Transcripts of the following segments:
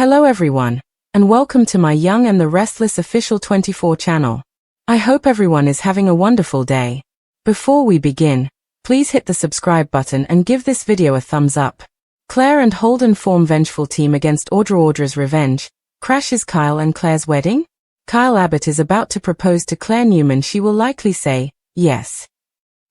Hello everyone, and welcome to my Young and the Restless official 24 channel. I hope everyone is having a wonderful day. Before we begin, please hit the subscribe button and give this video a thumbs up. Kylaire and Holden form Vengeful team against Audra's revenge. Crashes Kyle and Claire's wedding? Kyle Abbott is about to propose to Claire Newman. She will likely say, yes.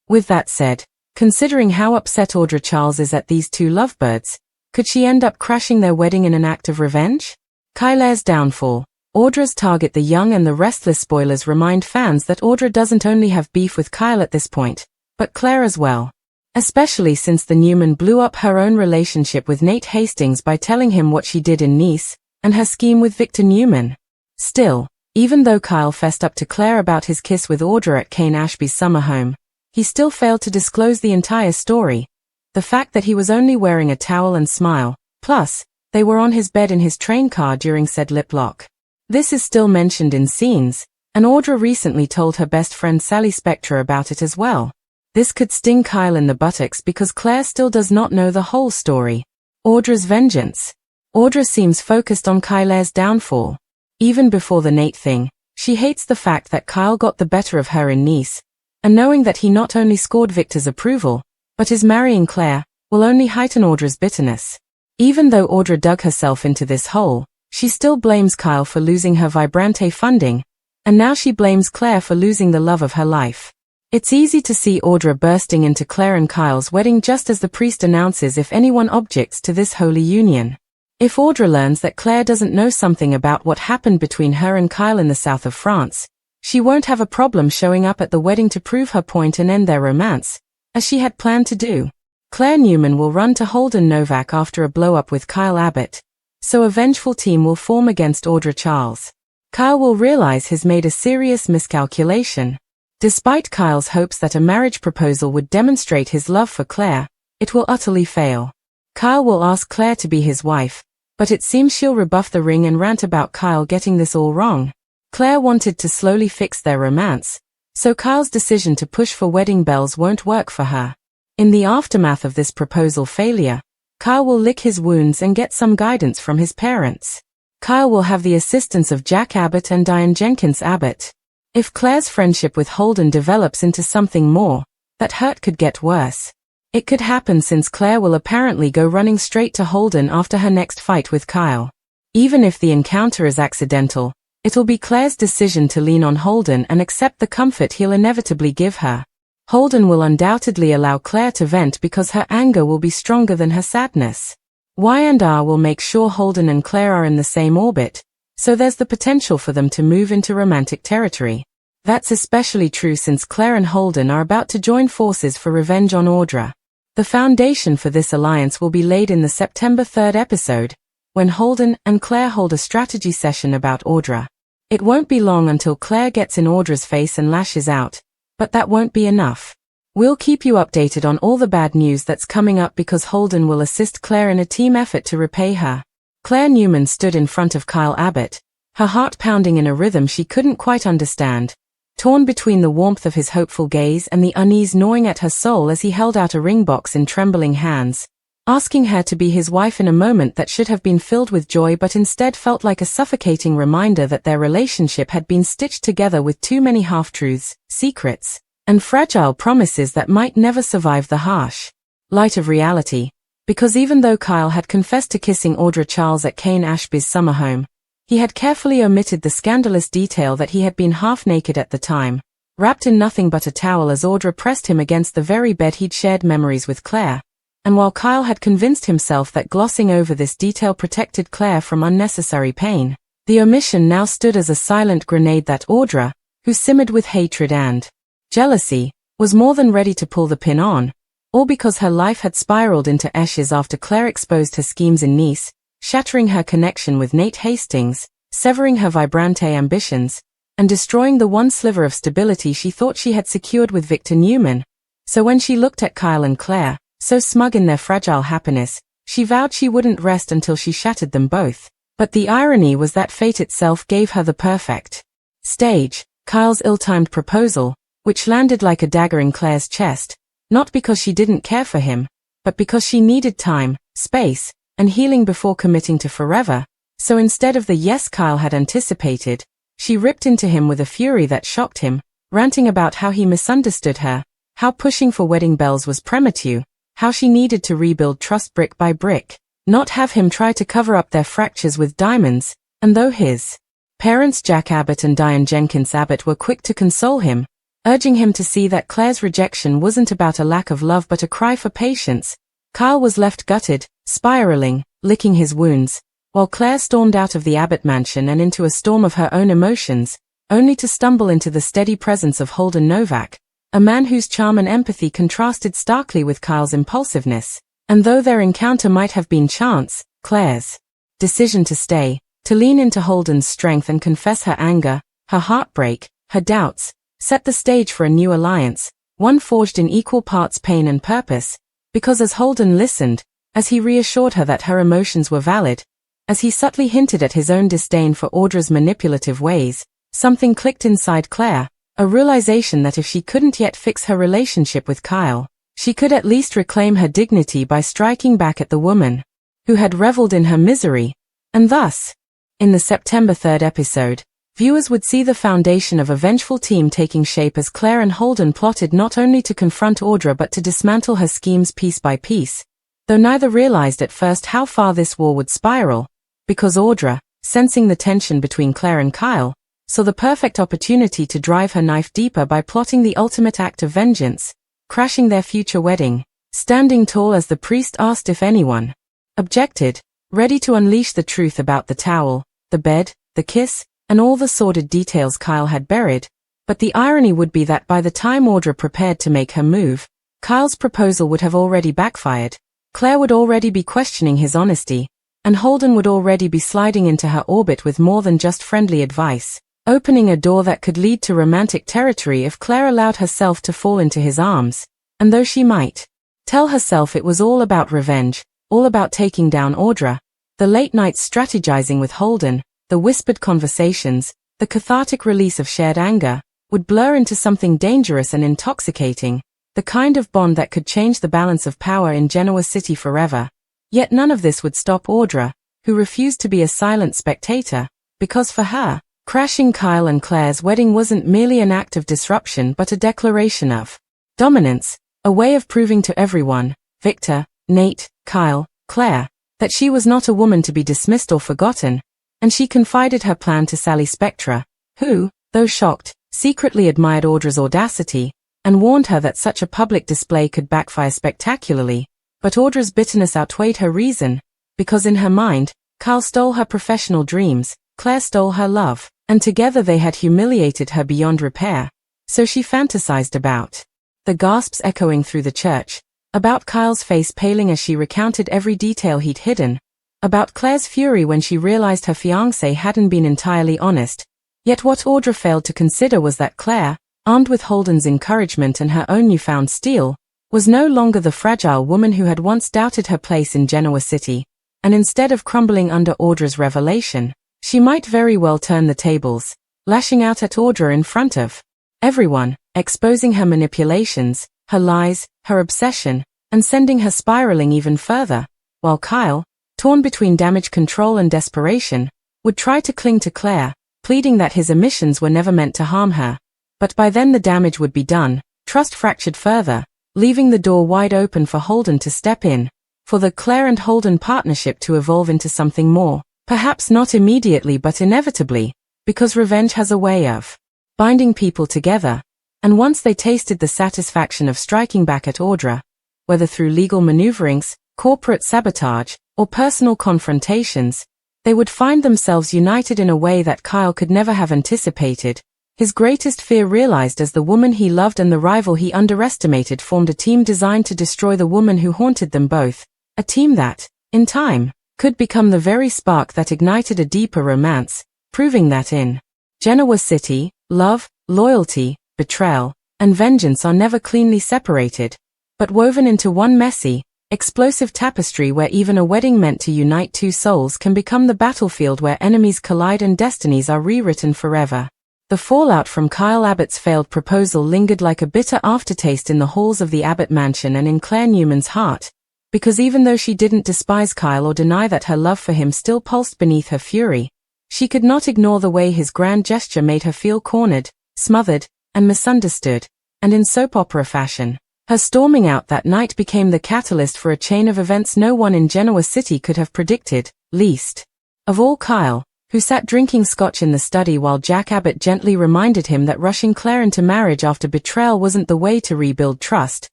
With that said, considering how upset Audra Charles is at these two lovebirds, could she end up crashing their wedding in an act of revenge? Kylaire's downfall. Audra's target. The Young and the Restless spoilers remind fans that Audra doesn't only have beef with Kyle at this point, but Claire as well. Especially since the Newman blew up her own relationship with Nate Hastings by telling him what she did in Nice, and her scheme with Victor Newman. Still, even though Kyle fessed up to Claire about his kiss with Audra at Kane Ashby's summer home, he still failed to disclose the entire story. The fact that he was only wearing a towel and smile, plus, they were on his bed in his train car during said lip lock. This is still mentioned in scenes, and Audra recently told her best friend Sally Spectre about it as well. This could sting Kyle in the buttocks because Claire still does not know the whole story. Audra's vengeance. Audra seems focused on Kylaire's downfall. Even before the Nate thing, she hates the fact that Kyle got the better of her in Nice, and knowing that he not only scored Victor's approval, but is marrying Claire, will only heighten Audra's bitterness. Even though Audra dug herself into this hole, she still blames Kyle for losing her Vibrante funding, and now she blames Claire for losing the love of her life. It's easy to see Audra bursting into Claire and Kyle's wedding just as the priest announces if anyone objects to this holy union. If Audra learns that Claire doesn't know something about what happened between her and Kyle in the south of France, she won't have a problem showing up at the wedding to prove her point and end their romance, as she had planned to do. Claire Newman will run to Holden Novak after a blow-up with Kyle Abbott, so a vengeful team will form against Audra Charles. Kyle will realize he's made a serious miscalculation. Despite Kyle's hopes that a marriage proposal would demonstrate his love for Claire, it will utterly fail. Kyle will ask Claire to be his wife, but it seems she'll rebuff the ring and rant about Kyle getting this all wrong. Claire wanted to slowly fix their romance, so Kyle's decision to push for wedding bells won't work for her. In the aftermath of this proposal failure, Kyle will lick his wounds and get some guidance from his parents. Kyle will have the assistance of Jack Abbott and Diane Jenkins Abbott. If Claire's friendship with Holden develops into something more, that hurt could get worse. It could happen since Claire will apparently go running straight to Holden after her next fight with Kyle. Even if the encounter is accidental, it'll be Claire's decision to lean on Holden and accept the comfort he'll inevitably give her. Holden will undoubtedly allow Claire to vent because her anger will be stronger than her sadness. Y&R will make sure Holden and Claire are in the same orbit, so there's the potential for them to move into romantic territory. That's especially true since Claire and Holden are about to join forces for revenge on Audra. The foundation for this alliance will be laid in the September 3rd episode, when Holden and Claire hold a strategy session about Audra. It won't be long until Claire gets in Audra's face and lashes out, but that won't be enough. We'll keep you updated on all the bad news that's coming up because Holden will assist Claire in a team effort to repay her. Claire Newman stood in front of Kyle Abbott, her heart pounding in a rhythm she couldn't quite understand, torn between the warmth of his hopeful gaze and the unease gnawing at her soul as he held out a ring box in trembling hands, asking her to be his wife in a moment that should have been filled with joy but instead felt like a suffocating reminder that their relationship had been stitched together with too many half-truths, secrets, and fragile promises that might never survive the harsh light of reality. Because even though Kyle had confessed to kissing Audra Charles at Kane Ashby's summer home, he had carefully omitted the scandalous detail that he had been half-naked at the time, wrapped in nothing but a towel as Audra pressed him against the very bed he'd shared memories with Claire. And while Kyle had convinced himself that glossing over this detail protected Claire from unnecessary pain, the omission now stood as a silent grenade that Audra, who simmered with hatred and jealousy, was more than ready to pull the pin on. All because her life had spiraled into ashes after Claire exposed her schemes in Nice, shattering her connection with Nate Hastings, severing her Vibrante ambitions, and destroying the one sliver of stability she thought she had secured with Victor Newman. So when she looked at Kyle and Claire, so smug in their fragile happiness, she vowed she wouldn't rest until she shattered them both. But the irony was that fate itself gave her the perfect stage, Kyle's ill-timed proposal, which landed like a dagger in Claire's chest, not because she didn't care for him, but because she needed time, space, and healing before committing to forever, So instead of the yes Kyle had anticipated, she ripped into him with a fury that shocked him, ranting about how he misunderstood her, how pushing for wedding bells was premature, how she needed to rebuild trust brick by brick, not have him try to cover up their fractures with diamonds, and though his parents Jack Abbott and Diane Jenkins Abbott were quick to console him, urging him to see that Claire's rejection wasn't about a lack of love but a cry for patience, Kyle was left gutted, spiraling, licking his wounds, while Claire stormed out of the Abbott mansion and into a storm of her own emotions, only to stumble into the steady presence of Holden Novak, a man whose charm and empathy contrasted starkly with Kyle's impulsiveness, and though their encounter might have been chance, Claire's decision to stay, to lean into Holden's strength and confess her anger, her heartbreak, her doubts, set the stage for a new alliance, one forged in equal parts pain and purpose, because as Holden listened, as he reassured her that her emotions were valid, as he subtly hinted at his own disdain for Audra's manipulative ways, something clicked inside Claire, a realization that if she couldn't yet fix her relationship with Kyle, she could at least reclaim her dignity by striking back at the woman who had reveled in her misery, and thus, in the September 3rd episode, viewers would see the foundation of a vengeful team taking shape as Claire and Holden plotted not only to confront Audra but to dismantle her schemes piece by piece, though neither realized at first how far this war would spiral, because Audra, sensing the tension between Claire and Kyle, saw the perfect opportunity to drive her knife deeper by plotting the ultimate act of vengeance, crashing their future wedding, standing tall as the priest asked if anyone objected, ready to unleash the truth about the towel, the bed, the kiss, and all the sordid details Kyle had buried, but the irony would be that by the time Audra prepared to make her move, Kyle's proposal would have already backfired, Claire would already be questioning his honesty, and Holden would already be sliding into her orbit with more than just friendly advice, opening a door that could lead to romantic territory if Claire allowed herself to fall into his arms, and though she might tell herself it was all about revenge, all about taking down Audra, the late-night strategizing with Holden, the whispered conversations, the cathartic release of shared anger, would blur into something dangerous and intoxicating, the kind of bond that could change the balance of power in Genoa City forever. Yet none of this would stop Audra, who refused to be a silent spectator, because for her, crashing Kyle and Claire's wedding wasn't merely an act of disruption but a declaration of dominance, a way of proving to everyone, Victor, Nate, Kyle, Claire, that she was not a woman to be dismissed or forgotten, and she confided her plan to Sally Spectra, who, though shocked, secretly admired Audra's audacity, and warned her that such a public display could backfire spectacularly. But Audra's bitterness outweighed her reason, because in her mind, Kyle stole her professional dreams, Claire stole her love, and together they had humiliated her beyond repair. So she fantasized about the gasps echoing through the church, about Kyle's face paling as she recounted every detail he'd hidden, about Claire's fury when she realized her fiancé hadn't been entirely honest. Yet what Audra failed to consider was that Claire, armed with Holden's encouragement and her own newfound steel, was no longer the fragile woman who had once doubted her place in Genoa City, and instead of crumbling under Audra's revelation, she might very well turn the tables, lashing out at Audra in front of everyone, exposing her manipulations, her lies, her obsession, and sending her spiraling even further, while Kyle, torn between damage control and desperation, would try to cling to Claire, pleading that his omissions were never meant to harm her. But by then the damage would be done, trust fractured further, leaving the door wide open for Holden to step in, for the Claire and Holden partnership to evolve into something more, perhaps not immediately but inevitably, because revenge has a way of binding people together, and once they tasted the satisfaction of striking back at Audra, whether through legal maneuverings, corporate sabotage, or personal confrontations, they would find themselves united in a way that Kyle could never have anticipated. His greatest fear realized as the woman he loved and the rival he underestimated formed a team designed to destroy the woman who haunted them both, a team that, in time, could become the very spark that ignited a deeper romance, proving that in Genoa City, love, loyalty, betrayal, and vengeance are never cleanly separated, but woven into one messy, explosive tapestry where even a wedding meant to unite two souls can become the battlefield where enemies collide and destinies are rewritten forever. The fallout from Kyle Abbott's failed proposal lingered like a bitter aftertaste in the halls of the Abbott mansion and in Claire Newman's heart, Because even though she didn't despise Kyle or deny that her love for him still pulsed beneath her fury, she could not ignore the way his grand gesture made her feel cornered, smothered, and misunderstood, and in soap opera fashion, her storming out that night became the catalyst for a chain of events no one in Genoa City could have predicted, least of all Kyle, who sat drinking scotch in the study while Jack Abbott gently reminded him that rushing Claire into marriage after betrayal wasn't the way to rebuild trust,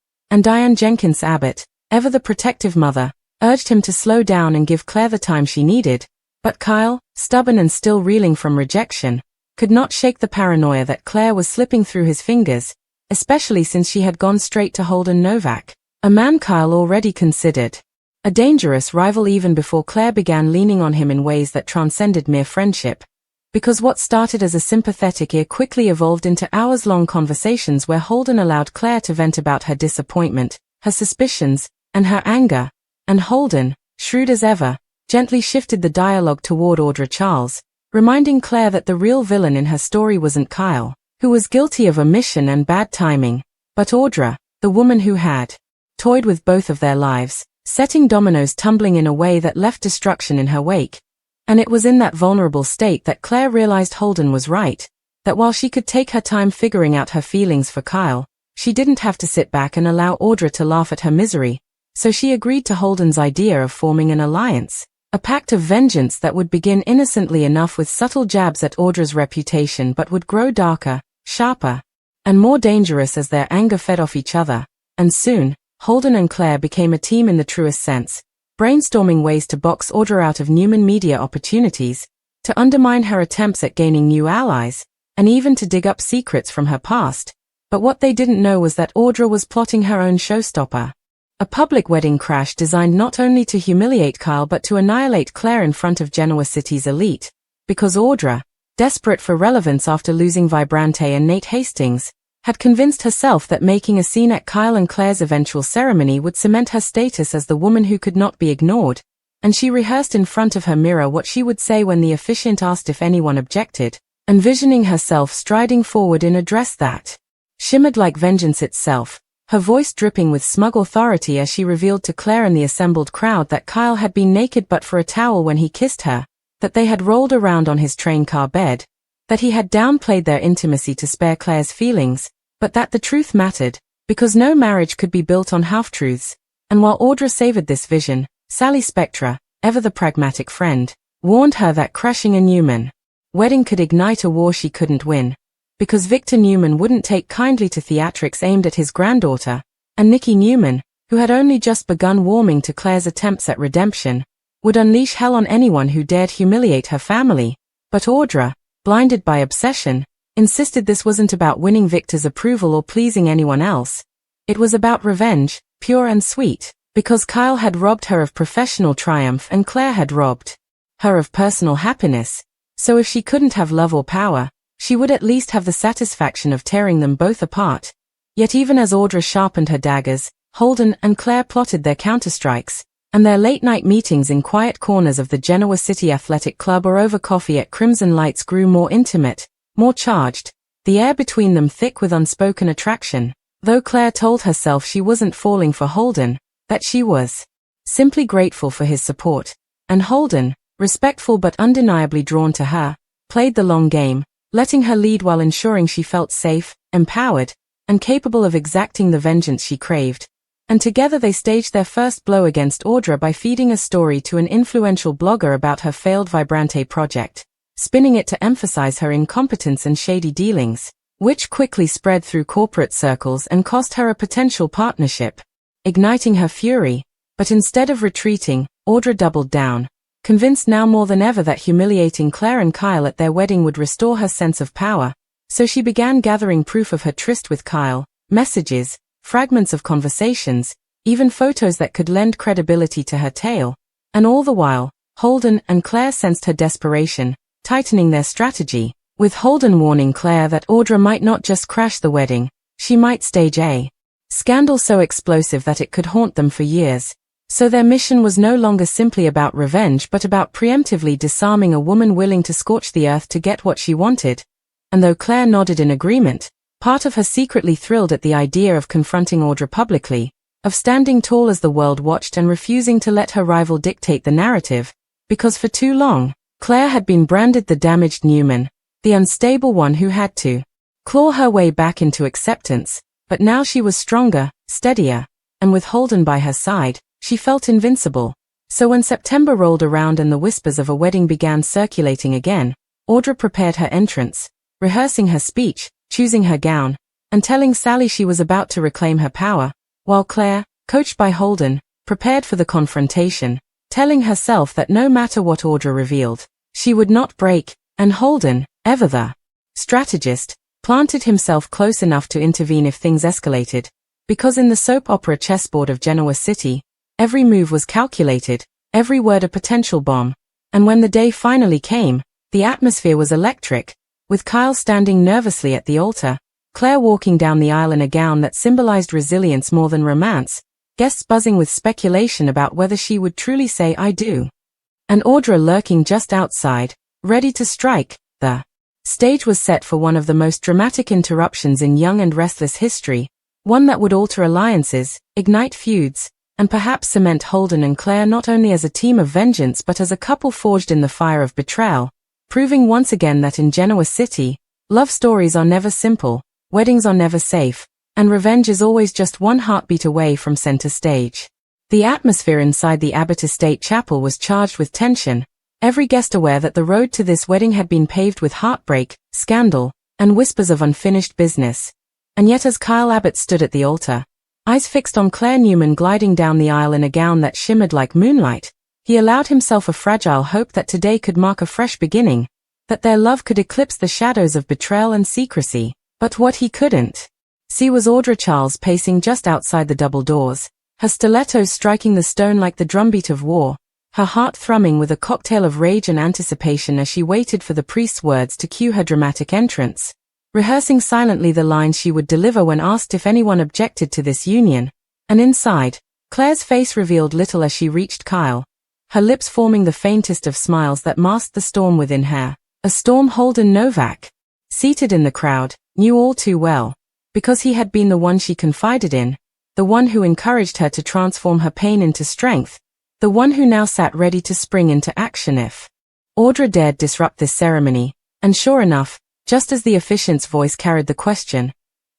and Diane Jenkins Abbott, ever the protective mother, urged him to slow down and give Claire the time she needed, but Kyle, stubborn and still reeling from rejection, could not shake the paranoia that Claire was slipping through his fingers, especially since she had gone straight to Holden Novak, a man Kyle already considered a dangerous rival even before Claire began leaning on him in ways that transcended mere friendship, because what started as a sympathetic ear quickly evolved into hours-long conversations where Holden allowed Claire to vent about her disappointment, her suspicions, and her anger, and Holden, shrewd as ever, gently shifted the dialogue toward Audra Charles, reminding Claire that the real villain in her story wasn't Kyle, who was guilty of omission and bad timing, but Audra, the woman who had toyed with both of their lives, setting dominoes tumbling in a way that left destruction in her wake. And it was in that vulnerable state that Claire realized Holden was right, that while she could take her time figuring out her feelings for Kyle, she didn't have to sit back and allow Audra to laugh at her misery, so she agreed to Holden's idea of forming an alliance, a pact of vengeance that would begin innocently enough with subtle jabs at Audra's reputation but would grow darker, sharper, and more dangerous as their anger fed off each other, and soon, Holden and Claire became a team in the truest sense, brainstorming ways to box Audra out of Newman media opportunities, to undermine her attempts at gaining new allies, and even to dig up secrets from her past. But what they didn't know was that Audra was plotting her own showstopper. A public wedding crash designed not only to humiliate Kyle but to annihilate Claire in front of Genoa City's elite, because Audra, desperate for relevance after losing Vibrante and Nate Hastings, had convinced herself that making a scene at Kyle and Claire's eventual ceremony would cement her status as the woman who could not be ignored, and she rehearsed in front of her mirror what she would say when the officiant asked if anyone objected, envisioning herself striding forward in a dress that shimmered like vengeance itself, her voice dripping with smug authority as she revealed to Claire and the assembled crowd that Kyle had been naked but for a towel when he kissed her, that they had rolled around on his train car bed, that he had downplayed their intimacy to spare Claire's feelings, but that the truth mattered, because no marriage could be built on half-truths. And while Audra savored this vision, Sally Spectra, ever the pragmatic friend, warned her that crashing a Newman wedding could ignite a war she couldn't win, because Victor Newman wouldn't take kindly to theatrics aimed at his granddaughter, and Nikki Newman, who had only just begun warming to Claire's attempts at redemption, would unleash hell on anyone who dared humiliate her family. But Audra, blinded by obsession, insisted this wasn't about winning Victor's approval or pleasing anyone else. It was about revenge, pure and sweet, because Kyle had robbed her of professional triumph and Claire had robbed her of personal happiness. So if she couldn't have love or power, she would at least have the satisfaction of tearing them both apart. Yet even as Audra sharpened her daggers, Holden and Claire plotted their counterstrikes, and their late-night meetings in quiet corners of the Genoa City Athletic Club or over coffee at Crimson Lights grew more intimate, more charged, the air between them thick with unspoken attraction, though Claire told herself she wasn't falling for Holden, that she was simply grateful for his support, and Holden, respectful but undeniably drawn to her, played the long game, letting her lead while ensuring she felt safe, empowered, and capable of exacting the vengeance she craved. And together they staged their first blow against Audra by feeding a story to an influential blogger about her failed Vibrante project, spinning it to emphasize her incompetence and shady dealings, which quickly spread through corporate circles and cost her a potential partnership, igniting her fury. But instead of retreating, Audra doubled down, convinced now more than ever that humiliating Claire and Kyle at their wedding would restore her sense of power, so she began gathering proof of her tryst with Kyle, messages, fragments of conversations, even photos that could lend credibility to her tale. And all the while, Holden and Claire sensed her desperation, tightening their strategy, with Holden warning Claire that Audra might not just crash the wedding, she might stage a scandal so explosive that it could haunt them for years. So their mission was no longer simply about revenge but about preemptively disarming a woman willing to scorch the earth to get what she wanted. And though Claire nodded in agreement, part of her secretly thrilled at the idea of confronting Audra publicly, of standing tall as the world watched and refusing to let her rival dictate the narrative, because for too long, Kylaire had been branded the damaged Newman, the unstable one who had to claw her way back into acceptance, but now she was stronger, steadier, and with Holden by her side, she felt invincible. So when September rolled around and the whispers of a wedding began circulating again, Audra prepared her entrance, rehearsing her speech, choosing her gown, and telling Sally she was about to reclaim her power, while Kylaire, coached by Holden, prepared for the confrontation, telling herself that no matter what Audra revealed, she would not break, and Holden, ever the strategist, planted himself close enough to intervene if things escalated, because in the soap opera chessboard of Genoa City, every move was calculated, every word a potential bomb, and when the day finally came, the atmosphere was electric, with Kyle standing nervously at the altar, Kylaire walking down the aisle in a gown that symbolized resilience more than romance, guests buzzing with speculation about whether she would truly say "I do," and Audra lurking just outside, ready to strike. The stage was set for one of the most dramatic interruptions in Young and Restless history, one that would alter alliances, ignite feuds, and perhaps cement Holden and Kylaire not only as a team of vengeance but as a couple forged in the fire of betrayal, proving once again that in Genoa City, love stories are never simple, weddings are never safe, and revenge is always just one heartbeat away from center stage. The atmosphere inside the Abbott Estate Chapel was charged with tension, every guest aware that the road to this wedding had been paved with heartbreak, scandal, and whispers of unfinished business. And yet as Kyle Abbott stood at the altar, eyes fixed on Kylaire Newman gliding down the aisle in a gown that shimmered like moonlight, he allowed himself a fragile hope that today could mark a fresh beginning, that their love could eclipse the shadows of betrayal and secrecy. But what he couldn't see was Audra Charles pacing just outside the double doors, her stilettos striking the stone like the drumbeat of war, her heart thrumming with a cocktail of rage and anticipation as she waited for the priest's words to cue her dramatic entrance, rehearsing silently the lines she would deliver when asked if anyone objected to this union. And inside, Claire's face revealed little as she reached Kyle, her lips forming the faintest of smiles that masked the storm within her, a storm Holden Novak, seated in the crowd, knew all too well, because he had been the one she confided in, the one who encouraged her to transform her pain into strength, the one who now sat ready to spring into action if Audra dared disrupt this ceremony. And sure enough, just as the officiant's voice carried the question,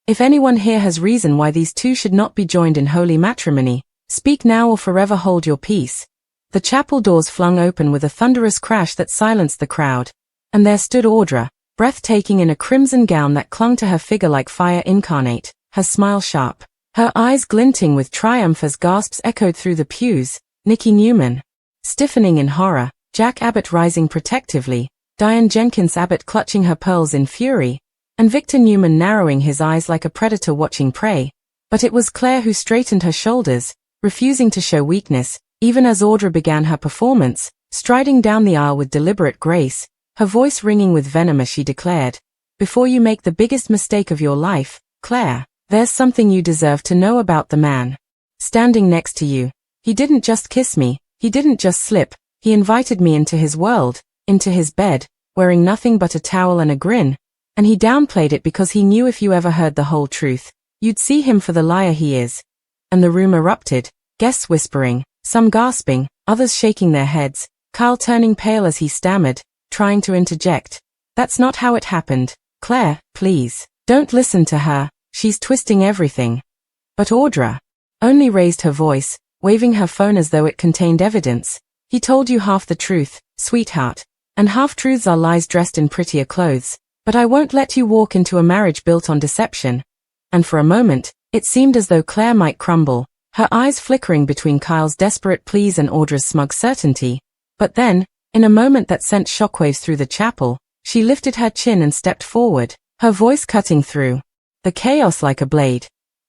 "If anyone here has reason why these two should not be joined in holy matrimony, speak now or forever hold your peace," the chapel doors flung open with a thunderous crash that silenced the crowd, and there stood Audra, breathtaking in a crimson gown that clung to her figure like fire incarnate, her smile sharp, her eyes glinting with triumph as gasps echoed through the pews, Nicky Newman stiffening in horror, Jack Abbott rising protectively, Diane Jenkins Abbott clutching her pearls in fury, and Victor Newman narrowing his eyes like a predator watching prey. But it was Kylaire who straightened her shoulders, refusing to show weakness, even as Audra began her performance, striding down the aisle with deliberate grace, her voice ringing with venom as she declared, "Before you make the biggest mistake of your life, Kylaire, there's something you deserve to know about the man standing next to you. He didn't just kiss me, he didn't just slip, he invited me into his world, into his bed, wearing nothing but a towel and a grin, and he downplayed it because he knew if you ever heard the whole truth, you'd see him for the liar he is." And the room erupted, guests whispering, some gasping, others shaking their heads, Kyle turning pale as he stammered, trying to interject, "That's not how it happened. Kylaire, please, don't listen to her, she's twisting everything." But Audra only raised her voice, waving her phone as though it contained evidence. "He told you half the truth, sweetheart, and half-truths are lies dressed in prettier clothes, but I won't let you walk into a marriage built on deception." And for a moment, it seemed as though Kylaire might crumble, her eyes flickering between Kyle's desperate pleas and Audra's smug certainty. But then, in a moment that sent shockwaves through the chapel, she lifted her chin and stepped forward, her voice cutting through the chaos like a blade.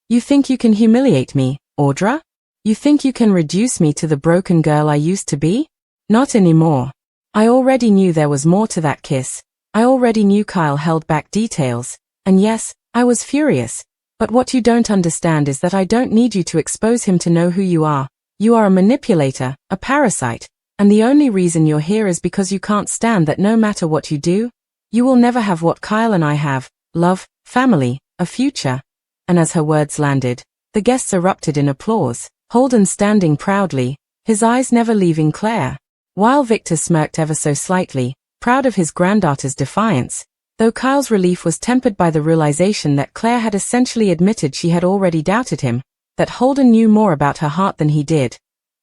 "You think you can humiliate me, Audra? You think you can reduce me to the broken girl I used to be? Not anymore. I already knew there was more to that kiss. I already knew Kyle held back details, and yes, I was furious. But what you don't understand is that I don't need you to expose him to know who you are. You are a manipulator, a parasite, and the only reason you're here is because you can't stand that no matter what you do, you will never have what Kyle and I have, love, family, a future." And as her words landed, The guests erupted in applause, Holden standing proudly, his eyes never leaving Kylaire, while Victor smirked ever so slightly, proud of his granddaughter's defiance, though Kyle's relief was tempered by the realization that Kylaire had essentially admitted she had already doubted him, that Holden knew more about her heart than he did.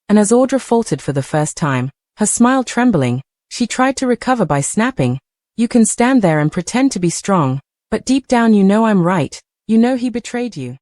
And as Audra faltered for the first time, her smile trembling, she tried to recover by snapping, "You can stand there and pretend to be strong, but deep down you know I'm right, you know he betrayed you."